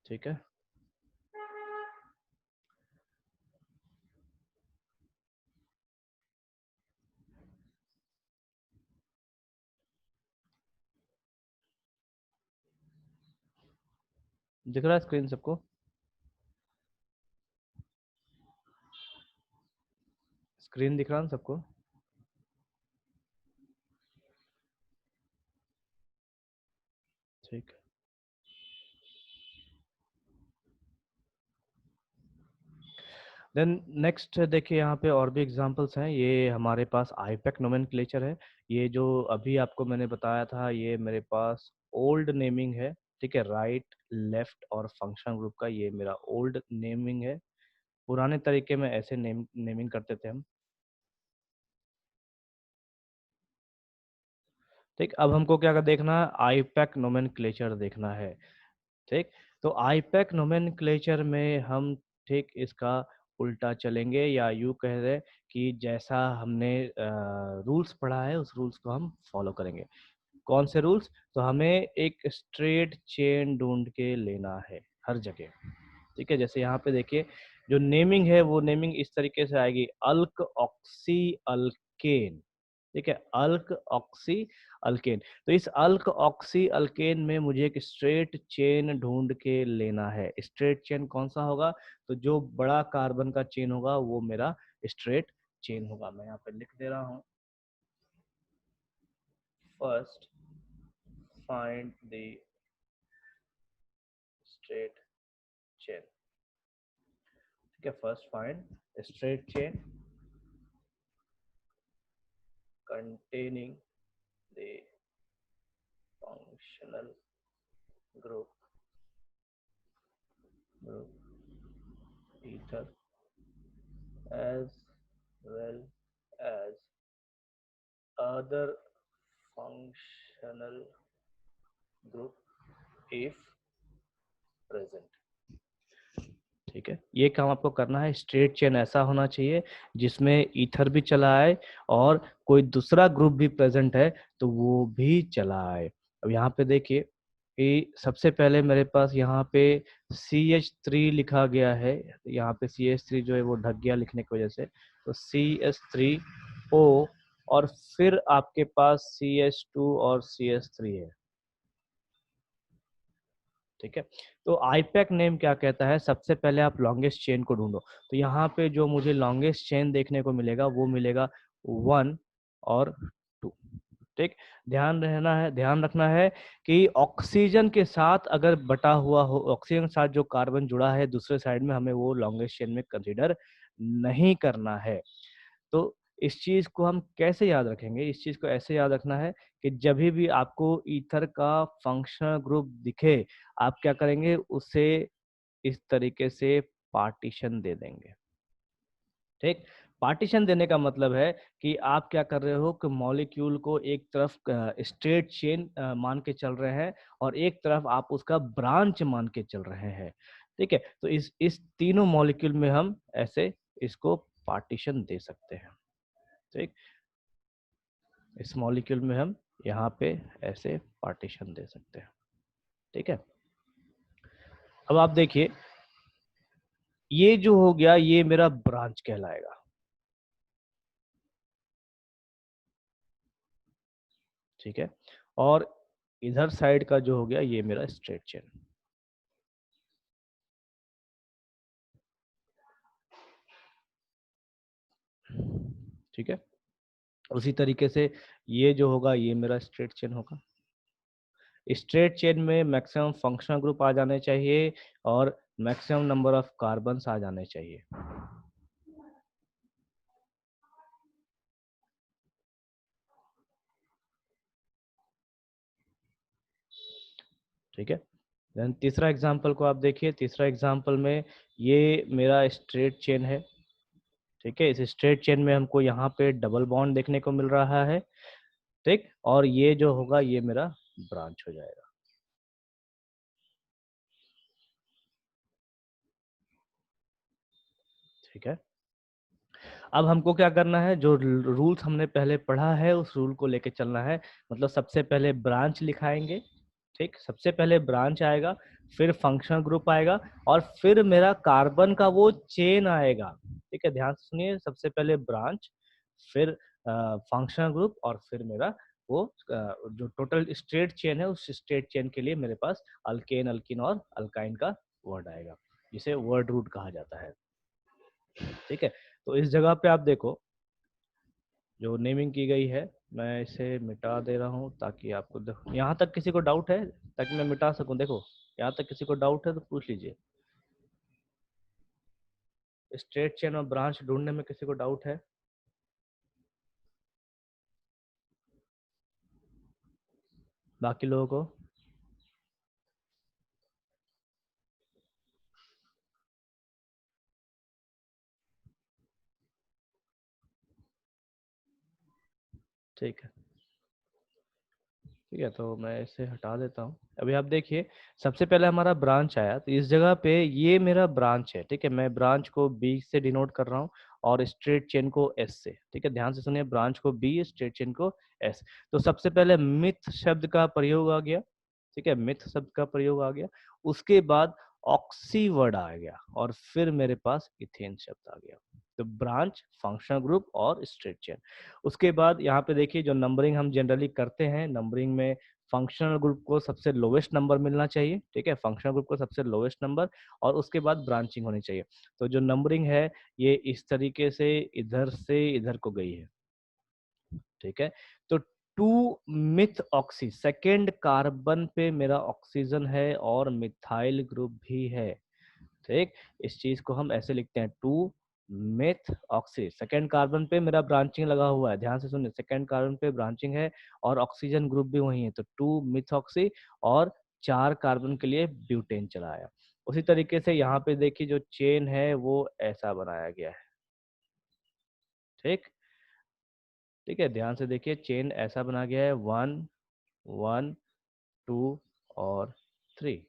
ठीक है। दिख रहा है स्क्रीन सबको? स्क्रीन दिख रहा है ना सबको? ठीक है। देन नेक्स्ट देखिए, यहाँ पे और भी एग्जांपल्स हैं। ये हमारे पास आईपैक नोमेनक्लेचर है। ये जो अभी आपको मैंने बताया था, ये मेरे पास ओल्ड नेमिंग है। ठीक है, राइट, लेफ्ट और फंक्शन ग्रुप का ये मेरा ओल्ड नेमिंग है। पुराने तरीके में ऐसे नेमिंग करते थे हम। ठीक, अब हमको क्या देखना है? आईपैक नोमेनक्लेचर देखना है। ठीक, तो आईपैक नोमेनक्लेचर में हम ठीक इसका उल्टा चलेंगे, या यूं कह रहे कि जैसा हमने रूल्स पढ़ा है उस रूल्स को हम फॉलो करेंगे। कौन से रूल्स? तो हमें एक स्ट्रेट चेन ढूंढ के लेना है हर जगह। ठीक है, जैसे यहाँ पे देखिए, जो नेमिंग है वो नेमिंग इस तरीके से आएगी, अल्क ऑक्सी अल्केन। ठीक है, अल्क ऑक्सी अल्केन। तो इस अल्क ऑक्सी अल्केन में मुझे एक स्ट्रेट चेन ढूंढ के लेना है। स्ट्रेट चेन कौन सा होगा? तो जो बड़ा कार्बन का चेन होगा वो मेरा स्ट्रेट चेन होगा। मैं यहाँ पे लिख दे रहा हूँ, first find the straight chain. ठीक है, first find straight chain containing the functional group ether as well as other functional group if present। ठीक है, ये काम आपको करना है। स्ट्रेट चेन ऐसा होना चाहिए जिसमें ईथर भी चला आए और कोई दूसरा ग्रुप भी प्रेजेंट है तो वो भी चला आए। अब यहाँ पे देखिए कि सबसे पहले मेरे पास यहाँ पे CH3 लिखा गया है। यहाँ पे CH3 जो है वो ढक गया लिखने की वजह से, तो CH3O, और फिर आपके पास CH2 और CH3 है। ठीक है, तो आईपैक नेम क्या कहता है? सबसे पहले आप लॉन्गेस्ट चेन को ढूंढो। तो यहाँ पे जो मुझे लॉन्गेस्ट चेन देखने को मिलेगा वो मिलेगा 1 और 2। ठीक, ध्यान रखना है कि ऑक्सीजन के साथ अगर बटा हुआ हो, ऑक्सीजन के साथ जो कार्बन जुड़ा है दूसरे साइड में, हमें वो लॉन्गेस्ट चेन में कंसीडर नहीं करना है। तो इस चीज को हम कैसे याद रखेंगे? इस चीज को ऐसे याद रखना है कि जब भी आपको ईथर का फंक्शनल ग्रुप दिखे, आप क्या करेंगे? उसे इस तरीके से पार्टीशन दे देंगे। ठीक, पार्टीशन देने का मतलब है कि आप क्या कर रहे हो कि मॉलिक्यूल को एक तरफ स्ट्रेट चेन मान के चल रहे हैं और एक तरफ आप उसका ब्रांच मान के चल रहे हैं। ठीक है, तो इस तीनों मॉलिक्यूल में हम ऐसे इसको पार्टीशन दे सकते हैं। ठीक, इस मॉलिक्यूल में हम यहाँ पे ऐसे पार्टीशन दे सकते हैं। ठीक है, अब आप देखिए, ये जो हो गया ये मेरा ब्रांच कहलाएगा। ठीक है, और इधर साइड का जो हो गया ये मेरा स्ट्रेट चेन। ठीक है, उसी तरीके से ये जो होगा ये मेरा स्ट्रेट चेन होगा। स्ट्रेट चेन में मैक्सिमम फंक्शनल ग्रुप आ जाने चाहिए और मैक्सिमम नंबर ऑफ कार्बन्स आ जाने चाहिए। ठीक है, देन तीसरा एग्जांपल को आप देखिए। तीसरा एग्जांपल में ये मेरा स्ट्रेट चेन है। ठीक है, इस स्ट्रेट चेन में हमको यहाँ पे डबल बॉन्ड देखने को मिल रहा है। ठीक, और ये जो होगा ये मेरा ब्रांच हो जाएगा। ठीक है, अब हमको क्या करना है? जो रूल्स हमने पहले पढ़ा है उस रूल को लेके चलना है। मतलब सबसे पहले ब्रांच लिखाएंगे। ठीक, सबसे पहले ब्रांच आएगा, फिर फंक्शनल ग्रुप आएगा, और फिर मेरा कार्बन का वो चेन आएगा। ठीक है, ध्यान से सुनिए, सबसे पहले ब्रांच, फिर फंक्शनल ग्रुप, और फिर मेरा वो जो टोटल स्ट्रेट चेन है, उस स्ट्रेट चेन के लिए मेरे पास अल्केन, अल्किन और अल्काइन का वर्ड आएगा, जिसे वर्ड रूट कहा जाता है। ठीक है, तो इस जगह पे आप देखो जो नेमिंग की गई है, मैं इसे मिटा दे रहा हूँ ताकि आपको देखो, यहाँ तक किसी को डाउट है, ताकि मैं मिटा सकूं। देखो यहाँ तक किसी को डाउट है तो पूछ लीजिए। स्ट्रेट चेन और ब्रांच ढूंढने में किसी को डाउट है? बाकी लोगों को? ठीक है, ठीक है, तो मैं इसे हटा देता हूँ। अभी आप देखिए, सबसे पहले हमारा ब्रांच आया, तो इस जगह पे ये मेरा ब्रांच है। ठीक है, मैं ब्रांच को बी से डिनोट कर रहा हूँ और स्ट्रेट चेन को एस से। ठीक है, ध्यान से सुनिए, ब्रांच को बी, स्ट्रेट चेन को एस। तो सबसे पहले मिथ शब्द का प्रयोग आ गया। ठीक है, मिथ शब्द का प्रयोग आ गया, उसके बाद ऑक्सी वर्ड आ गया, और फिर मेरे पास इथेन शब्द आ गया। तो ब्रांच, फंक्शनल ग्रुप और स्ट्रेट चेन। उसके बाद यहाँ पे देखिए, जो नंबरिंग हम जनरली करते हैं, नंबरिंग में फंक्शनल ग्रुप को सबसे लोवेस्ट नंबर मिलना चाहिए। ठीक है, फंक्शनल ग्रुप को सबसे लोवेस्ट नंबर, और उसके बाद ब्रांचिंग होनी चाहिए। तो जो नंबरिंग है, ये इस तरीके से इधर को गई है। ठीक है, तो two meth oxy, second carbon पे मेरा ऑक्सीजन है और मिथाइल ग्रुप भी है। ठीक, इस चीज को हम ऐसे लिखते हैं, two meth oxy, second carbon पे मेरा ब्रांचिंग लगा हुआ है। ध्यान से सुनिए, सेकेंड कार्बन पे ब्रांचिंग है और ऑक्सीजन ग्रुप भी वही है, तो टू मिथ ऑक्सी, और 4 कार्बन के लिए ब्यूटेन चला आया। उसी तरीके से यहाँ पे देखिए, जो चेन है वो ऐसा बनाया गया है। ठीक, ठीक है, ध्यान से देखिए, चेन ऐसा बना गया है, 1 1 2 और 3।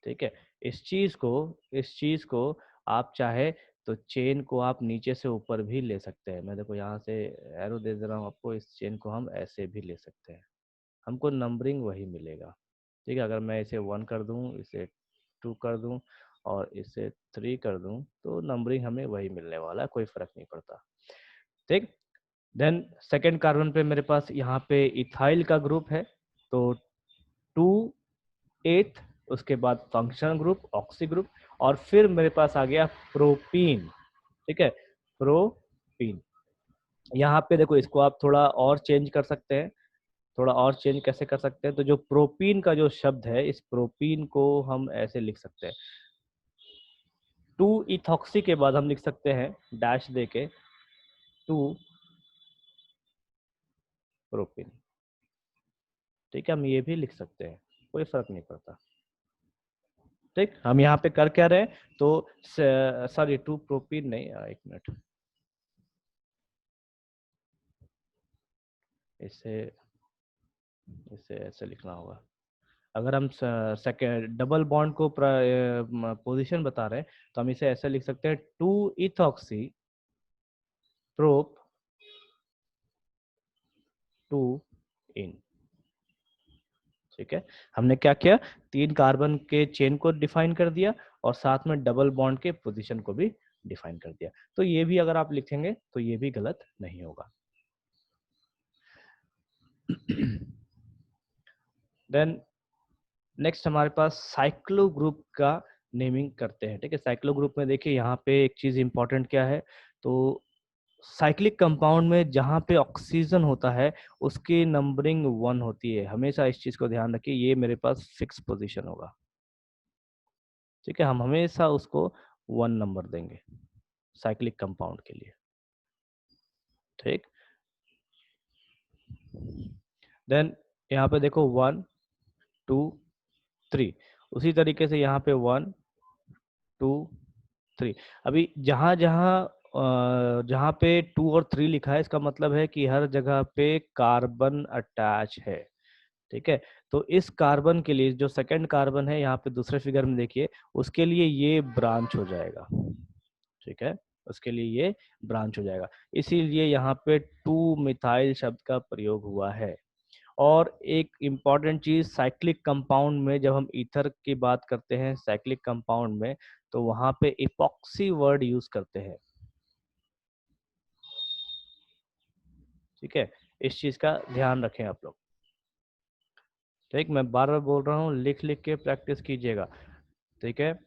ठीक है, इस चीज को आप चाहे तो चेन को आप नीचे से ऊपर भी ले सकते हैं। मैं देखो यहाँ से एरो दे दे रहा हूँ आपको, इस चेन को हम ऐसे भी ले सकते हैं, हमको नंबरिंग वही मिलेगा। ठीक है, अगर मैं इसे 1 कर दूं, इसे 2 कर दूं और इसे 3 कर दूं, तो नंबरिंग हमें वही मिलने वाला है, कोई फर्क नहीं पड़ता। ठीक, देन सेकेंड कार्बन पे मेरे पास यहाँ पे इथाइल का ग्रुप है, तो 2 8, उसके बाद फंक्शनल ग्रुप, ऑक्सी ग्रुप, और फिर मेरे पास आ गया प्रोपीन। ठीक है, प्रोपीन। यहाँ पे देखो, इसको आप थोड़ा और चेंज कर सकते हैं। थोड़ा और चेंज कैसे कर सकते हैं? तो जो प्रोपीन का जो शब्द है, इस प्रोपीन को हम ऐसे लिख सकते हैं, 2 इथॉक्सी के बाद हम लिख सकते हैं डैश देके 2 प्रोपीन। ठीक है, हम ये भी लिख सकते हैं, कोई फर्क नहीं पड़ता। ठीक, हम यहाँ पे कर क्या रहे हैं, तो सॉरी, 2 प्रोपीन नहीं, एक मिनट, इसे इसे ऐसे लिखना होगा। अगर हम सेकेंड डबल बॉन्ड को पोजीशन बता रहे हैं, तो हम इसे ऐसे लिख सकते हैं, 2 इथॉक्सी प्रोप 2 इन। ठीक है, हमने क्या किया, 3 कार्बन के चेन को डिफाइन कर दिया और साथ में डबल बॉन्ड के पोजीशन को भी डिफाइन कर दिया। तो ये भी अगर आप लिखेंगे तो ये भी गलत नहीं होगा। देन नेक्स्ट हमारे पास साइक्लो ग्रुप का नेमिंग करते हैं। ठीक है, साइक्लो ग्रुप में देखिए, यहाँ पे एक चीज इंपॉर्टेंट क्या है, तो साइक्लिक कंपाउंड में जहाँ पे ऑक्सीजन होता है, उसकी नंबरिंग 1 होती है। हमेशा इस चीज को ध्यान रखिए, ये मेरे पास फिक्स पोजीशन होगा। ठीक है, हम हमेशा उसको 1 नंबर देंगे साइक्लिक कंपाउंड के लिए। ठीक, देन यहाँ पे देखो 1 2 3, उसी तरीके से यहाँ पे 1 2 3। अभी जहां जहां जहां पे 2 और 3 लिखा है, इसका मतलब है कि हर जगह पे कार्बन अटैच है। ठीक है, तो इस कार्बन के लिए, जो सेकंड कार्बन है यहाँ पे दूसरे फिगर में देखिए, उसके लिए ये ब्रांच हो जाएगा। ठीक है, उसके लिए ये ब्रांच हो जाएगा, इसीलिए यहाँ पे 2 मिथाइल शब्द का प्रयोग हुआ है। और एक इम्पॉर्टेंट चीज, साइक्लिक कंपाउंड में जब हम ईथर की बात करते हैं साइक्लिक कंपाउंड में, तो वहां पे इपॉक्सी वर्ड यूज करते हैं। ठीक है, इस चीज का ध्यान रखें आप लोग। ठीक, मैं बार बार बोल रहा हूँ, लिख लिख के प्रैक्टिस कीजिएगा। ठीक है,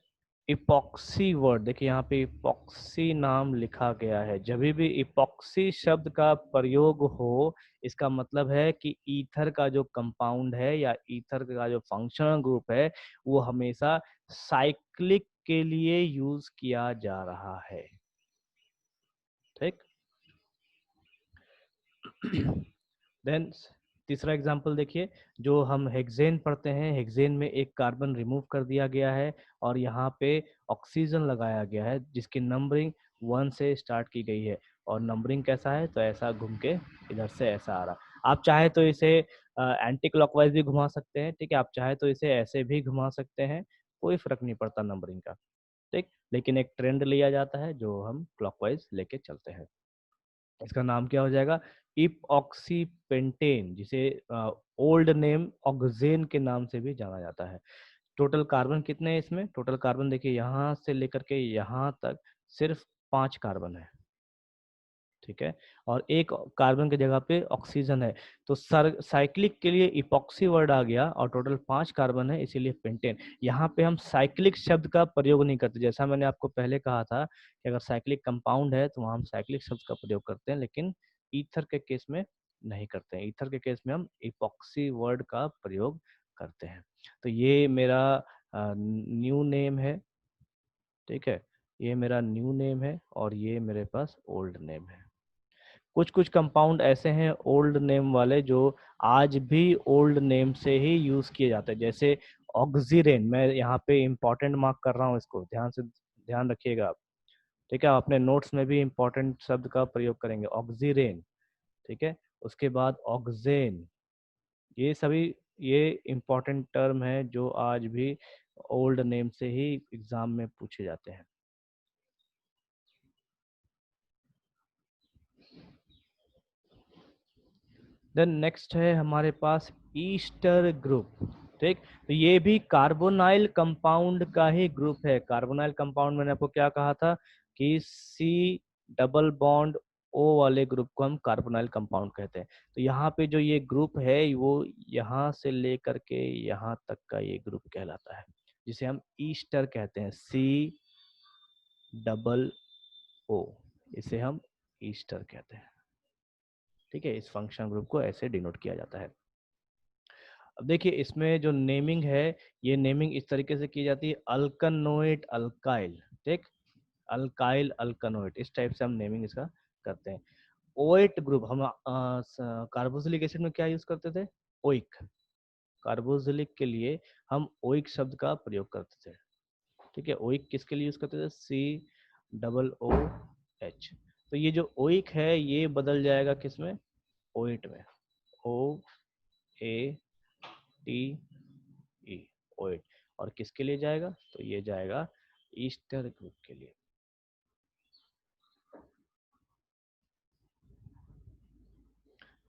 इपॉक्सी वर्ड देखिए, यहाँ पे इपॉक्सी नाम लिखा गया है। जब भी इपॉक्सी शब्द का प्रयोग हो, इसका मतलब है कि ईथर का जो कंपाउंड है या ईथर का जो फंक्शनल ग्रुप है वो हमेशा साइक्लिक के लिए यूज किया जा रहा है। ठीक। देन तीसरा एग्जांपल देखिए, जो हम हेक्सेन पढ़ते हैं, हेक्सेन में एक कार्बन रिमूव कर दिया गया है और यहाँ पे ऑक्सीजन लगाया गया है जिसकी नंबरिंग 1 से स्टार्ट की गई है। और नंबरिंग कैसा है, तो ऐसा घूम के इधर से ऐसा आ रहा। आप चाहे तो इसे एंटी क्लॉकवाइज भी घुमा सकते हैं। ठीक है, आप चाहे तो इसे ऐसे भी घुमा सकते हैं, कोई फर्क नहीं पड़ता नंबरिंग का। ठीक, लेकिन एक ट्रेंड लिया जाता है जो हम क्लॉकवाइज लेके चलते हैं। इसका नाम क्या हो जाएगा, इपऑक्सीपेंटेन, जिसे ओल्ड नेम ऑक्सेन के नाम से भी जाना जाता है। टोटल कार्बन कितने हैं इसमें, टोटल कार्बन देखिए यहाँ से लेकर के यहाँ तक सिर्फ 5 कार्बन है। ठीक है, और एक कार्बन की जगह पे ऑक्सीजन है, तो साइक्लिक के लिए इपॉक्सी वर्ड आ गया और टोटल 5 कार्बन है, इसीलिए पेंटेन। यहाँ पे हम साइक्लिक शब्द का प्रयोग नहीं करते, जैसा मैंने आपको पहले कहा था कि अगर साइक्लिक कंपाउंड है तो वहाँ हम साइक्लिक शब्द का प्रयोग करते हैं, लेकिन ईथर के केस में नहीं करते हैं। ईथर के केस में हम इपॉक्सी वर्ड का प्रयोग करते हैं। तो ये मेरा न्यू नेम है। ठीक है, ये मेरा न्यू नेम है और ये मेरे पास ओल्ड नेम है। कुछ कुछ कंपाउंड ऐसे हैं ओल्ड नेम वाले जो आज भी ओल्ड नेम से ही यूज किए जाते हैं, जैसे ऑक्सीरेन। मैं यहाँ पे इंपॉर्टेंट मार्क कर रहा हूँ, इसको ध्यान से ध्यान रखिएगा आप। ठीक है, आप अपने नोट्स में भी इंपॉर्टेंट शब्द का प्रयोग करेंगे, ऑक्सीरेन। ठीक है, उसके बाद ऑक्सेन, ये सभी ये इंपॉर्टेंट टर्म है जो आज भी ओल्ड नेम से ही एग्जाम में पूछे जाते हैं। देन नेक्स्ट है हमारे पास ईस्टर ग्रुप। ठीक, तो ये भी कार्बोनाइल कंपाउंड का ही ग्रुप है। कार्बोनाइल कंपाउंड मैंने आपको क्या कहा था कि सी डबल बॉन्ड ओ वाले ग्रुप को हम कार्बोनाइल कंपाउंड कहते हैं। तो यहाँ पे जो ये ग्रुप है वो यहाँ से लेकर के यहाँ तक का ये ग्रुप कहलाता है, जिसे हम ईस्टर कहते हैं, सी डबल ओ, इसे हम ईस्टर कहते हैं। ठीक है, इस फंक्शन ग्रुप को ऐसे डिनोट किया जाता है। अब देखिए इसमें जो नेमिंग है, ये नेमिंग इस तरीके से की जाती है, अल्कनोइड अल्काइल। ठीक, अल्काइल अल्कनोइड, इस टाइप से हम नेमिंग इसका करते हैं। ओएट ग्रुप हम कार्बोक्सिलिक एसिड में क्या यूज करते थे, ओइक। कार्बोक्सिलिक के लिए हम ओइक शब्द का प्रयोग करते थे। ठीक है, ओइक किसके लिए यूज करते थे, सी डबल ओ एच। तो ये जो ओइक है ये बदल जाएगा किसमें, ओइट में, ओ ए टी ई, ओएट। और किसके लिए जाएगा, तो ये जाएगा ईस्टर ग्रुप के लिए।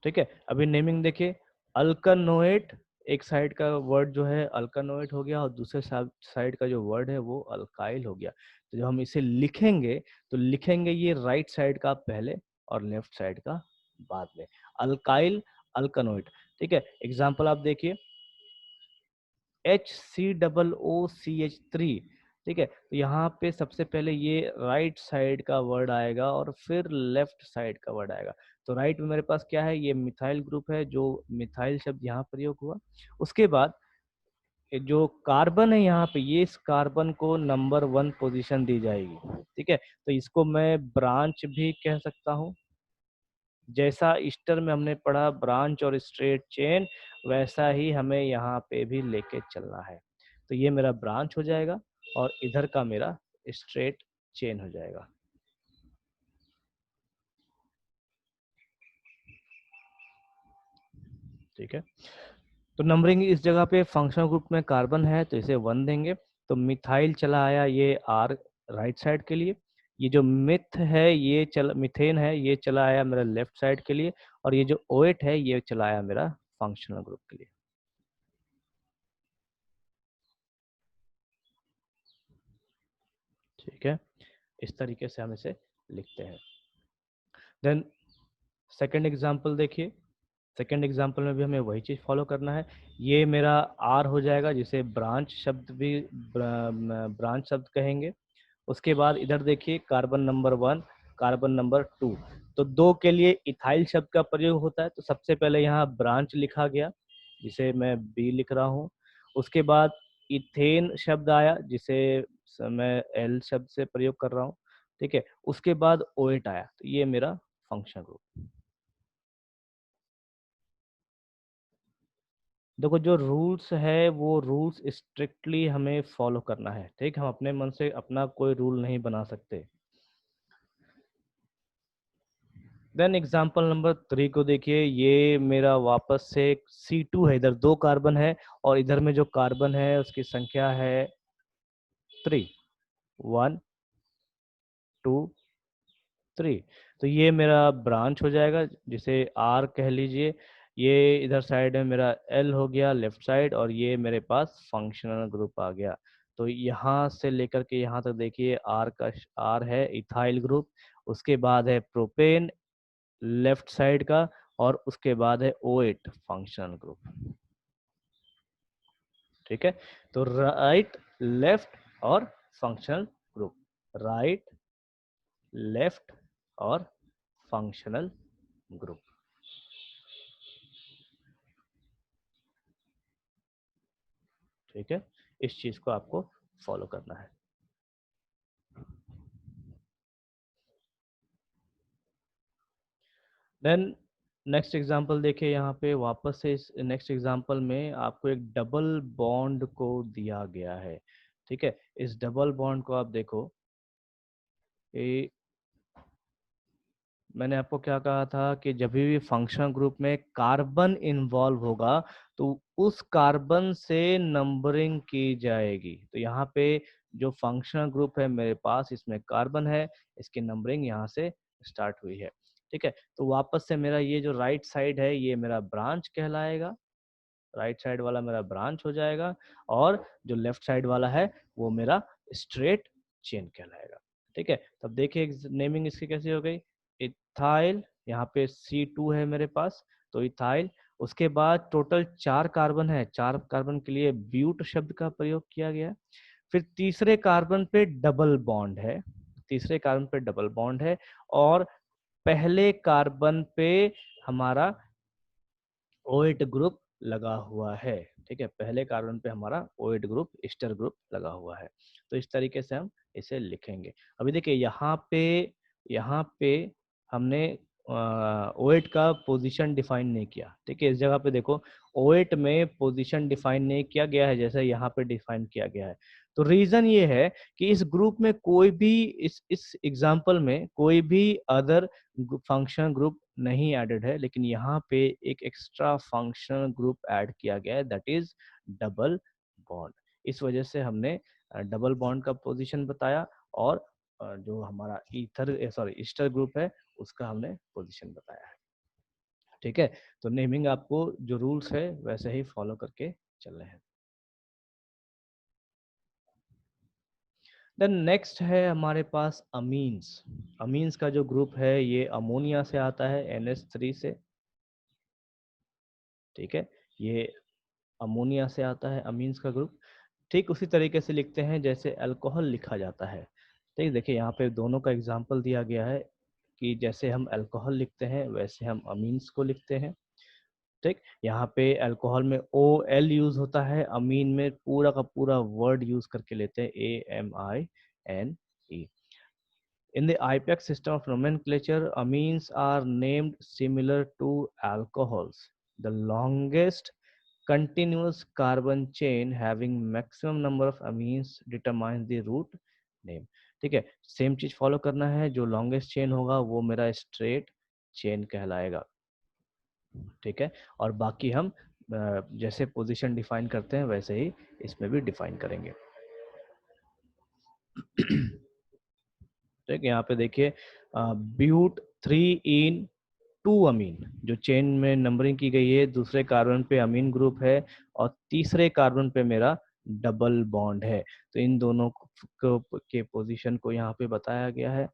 ठीक है, अभी नेमिंग देखिए, अल्कनोएट, एक साइड का वर्ड जो है अल्कनोएट हो गया और दूसरे साइड का जो वर्ड है वो अल्काइल हो गया। तो जब हम इसे लिखेंगे तो लिखेंगे ये राइट साइड का पहले और लेफ्ट साइड का बाद में, अल्काइल अल्कनोएट। ठीक है, एग्जाम्पल आप देखिए, HCOOCH3। ठीक है, तो यहाँ पे सबसे पहले ये राइट साइड का वर्ड आएगा और फिर लेफ्ट साइड का वर्ड आएगा। तो राइट में मेरे पास क्या है, ये मिथाइल ग्रुप है, जो मिथाइल शब्द यहाँ प्रयोग हुआ। उसके बाद ये जो कार्बन है यहाँ पे, ये इस कार्बन को नंबर 1 पोजीशन दी जाएगी। ठीक है, तो इसको मैं ब्रांच भी कह सकता हूँ। जैसा ईस्टर में हमने पढ़ा ब्रांच और स्ट्रेट चेन, वैसा ही हमें यहाँ पे भी लेके चलना है। तो ये मेरा ब्रांच हो जाएगा और इधर का मेरा स्ट्रेट चेन हो जाएगा। ठीक है, तो नंबरिंग इस जगह पे फंक्शनल ग्रुप में कार्बन है तो इसे 1 देंगे। तो मिथाइल चला आया ये आर राइट साइड के लिए, ये जो मिथ है मिथेन है ये चला आया मेरा लेफ्ट साइड के लिए, और ये जो ओएट है ये चला आया मेरा फंक्शनल ग्रुप के लिए। ठीक है, इस तरीके से हम इसे लिखते हैं। देन सेकंड एग्जांपल देखिए, सेकंड एग्जांपल में भी हमें वही चीज़ फॉलो करना है। ये मेरा आर हो जाएगा, जिसे ब्रांच शब्द भी ब्रांच शब्द कहेंगे। उसके बाद इधर देखिए कार्बन नंबर 1, कार्बन नंबर 2, तो दो के लिए इथाइल शब्द का प्रयोग होता है। तो सबसे पहले यहाँ ब्रांच लिखा गया, जिसे मैं बी लिख रहा हूँ। उसके बाद इथेन शब्द आया, जिसे मैं एल शब्द से प्रयोग कर रहा हूँ। ठीक है, उसके बाद ओएट आया, तो ये मेरा फंक्शन ग्रुप। देखो जो रूल्स है वो रूल्स स्ट्रिक्टली हमें फॉलो करना है। ठीक, हम अपने मन से अपना कोई रूल नहीं बना सकते। देन एग्जाम्पल नंबर 3 को देखिए, ये मेरा वापस से C2 है, इधर दो कार्बन है और इधर में जो कार्बन है उसकी संख्या है 3, 1 2 3। तो ये मेरा ब्रांच हो जाएगा, जिसे R कह लीजिए। ये इधर साइड में मेरा L हो गया लेफ्ट साइड, और ये मेरे पास फंक्शनल ग्रुप आ गया। तो यहाँ से लेकर के यहाँ तक देखिए R का R है इथाइल ग्रुप, उसके बाद है प्रोपेन लेफ्ट साइड का, और उसके बाद है O8 फंक्शनल ग्रुप। ठीक है, तो राइट लेफ्ट और फंक्शनल ग्रुप, राइट लेफ्ट और फंक्शनल ग्रुप। ठीक है, इस चीज को आपको फॉलो करना है। देन नेक्स्ट एग्जांपल देखिए, यहाँ पे वापस से इस नेक्स्ट एग्जांपल में आपको एक डबल बॉन्ड को दिया गया है। ठीक है, इस डबल बॉन्ड को आप देखो, ये मैंने आपको क्या कहा था कि जब भी फंक्शनल ग्रुप में कार्बन इन्वॉल्व होगा तो उस कार्बन से नंबरिंग की जाएगी। तो यहाँ पे जो फंक्शनल ग्रुप है मेरे पास, इसमें कार्बन है, इसकी नंबरिंग यहाँ से स्टार्ट हुई है। ठीक है, तो वापस से मेरा ये जो राइट साइड है ये मेरा ब्रांच कहलाएगा, राइट साइड वाला मेरा ब्रांच हो जाएगा, और जो लेफ्ट साइड वाला है वो मेरा स्ट्रेट चेन कहलाएगा। ठीक है, तब देखिए नेमिंग इसकी कैसी हो गई, इथाइल, यहाँ पे C2 है मेरे पास, तो इथाइल। उसके बाद टोटल 4 कार्बन है, 4 कार्बन के लिए ब्यूट शब्द का प्रयोग किया गया। फिर तीसरे कार्बन पे डबल बॉन्ड है, तीसरे कार्बन पे डबल बॉन्ड है, और पहले कार्बन पे हमारा ओएट ग्रुप लगा हुआ है। ठीक है, पहले कार्बन पे हमारा ओएट ग्रुप ईस्टर ग्रुप लगा हुआ है। तो इस तरीके से हम इसे लिखेंगे। अभी देखिए यहाँ पे हमने ओएट का पोजीशन डिफाइन नहीं किया। ठीक है, इस जगह पे देखो ओएट में पोजीशन डिफाइन नहीं किया गया है, जैसे यहाँ पे डिफाइन किया गया है। तो रीजन ये है कि इस ग्रुप में कोई भी इस एग्जांपल में कोई भी अदर फंक्शन ग्रुप नहीं एडेड है, लेकिन यहाँ पे एक एक्स्ट्रा फंक्शनल ग्रुप ऐड किया गया है, दैट इज डबल बॉन्ड। इस वजह से हमने डबल बॉन्ड का पोजीशन बताया, और जो हमारा ईस्टर ग्रुप है उसका हमने पोजीशन बताया है। ठीक है, तो नेमिंग आपको जो रूल्स है वैसे ही फॉलो करके चल रहे हैं। देन नेक्स्ट है हमारे पास अमीन्स। अमीन्स का जो ग्रुप है ये अमोनिया से आता है, NH3 से। ठीक है, ये अमोनिया से आता है अमीन्स का ग्रुप। ठीक उसी तरीके से लिखते हैं जैसे अल्कोहल लिखा जाता है। ठीक, देखिए यहाँ पे दोनों का एग्जाम्पल दिया गया है कि जैसे हम अल्कोहल लिखते हैं वैसे हम अमीन्स को लिखते हैं। ठीक, यहाँ पे अल्कोहल में OL यूज होता है, अमीन में पूरा का पूरा वर्ड यूज करके लेते हैं AMINE। In the IPAC system of nomenclature, amines are named similar to alcohols. The longest continuous carbon chain having maximum number of amines determines the root name. ठीक है, सेम चीज फॉलो करना है, जो longest chain होगा वो मेरा straight chain कहलाएगा। ठीक है, और बाकी हम जैसे पोजीशन डिफाइन करते हैं वैसे ही इसमें भी डिफाइन करेंगे। ठीक, यहाँ पे देखिए ब्यूट 3 इन 2 अमीन। जो चेन में नंबरिंग की गई है, दूसरे कार्बन पे अमीन ग्रुप है और तीसरे कार्बन पे मेरा डबल बॉन्ड है। तो इन दोनों के पोजीशन को यहाँ पे बताया गया है।